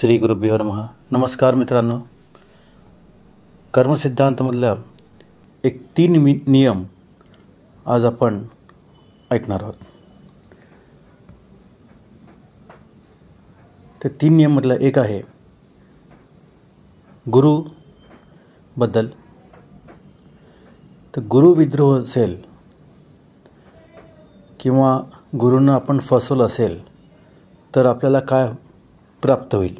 श्री गुरुभ्यो नमः. नमस्कार मित्रांनो. कर्मसिद्धांतमधल्या एक 3 नियम आज आपण ऐकणार आहोत. ते 3 नियममधला एक आहे गुरुबद्दल. तर गुरुविद्रोह असेल किंवा गुरूंना आपण फसवलं असेल तर आपल्याला काय प्राप्त होईल.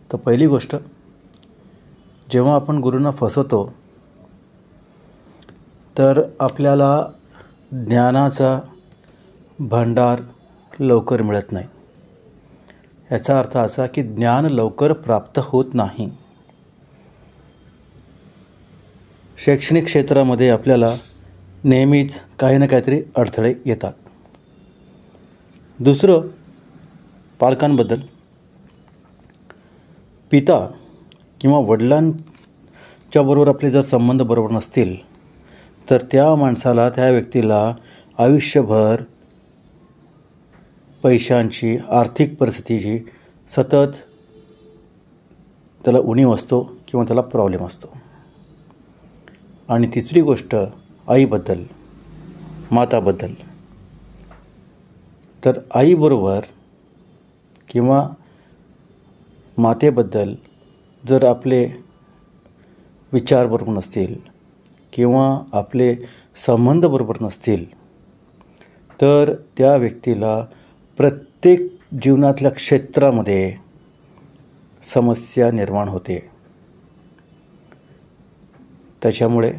तर पहिली गोष्ट, जेव्हा आपण गुरूंना फसवतो तर आपल्याला ज्ञानाचा भांडार लवकर मिळत नाही. याचा अर्थ असा की ज्ञान लवकर प्राप्त होत नाही. शैक्षणिक क्षेत्रामध्ये आपल्याला नेहमीच काही ना काहीतरी अडथळे येतात. दुसरं, पालकांबद्दल. पिता किंवा वडिलांच्या बरोबर आपले जर संबंध बरोबर नसतील तर त्या माणसाला, त्या व्यक्तीला आयुष्यभर पैशांची, आर्थिक परिस्थितीची सतत त्याला उणीव असतो किंवा त्याला प्रॉब्लेम असतो. आणि तिसरी गोष्ट, आईबद्दल, माताबद्दल. तर आईबरोबर किंवा मातेबद्दल जर आपले विचार बरोबर नसतील किंवा आपले संबंध बरोबर नसतील तर त्या व्यक्तीला प्रत्येक जीवनातल्या क्षेत्रामध्ये समस्या निर्माण होते. त्याच्यामुळे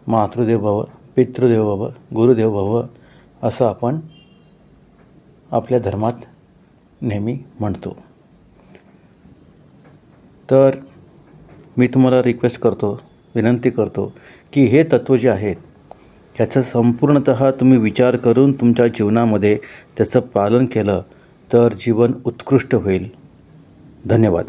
मातृदेव भव, पितृदेव भव, गुरुदेव भव असं आपण आपल्या धर्मात नेहमी म्हणतो. तर मी तुम्हाला रिक्वेस्ट करतो, विनंती करतो की हे तत्त्व जे आहेत ह्याचं संपूर्णतः तुम्ही विचार करून तुमच्या जीवनामध्ये त्याचं पालन केलं तर जीवन उत्कृष्ट होईल. धन्यवाद.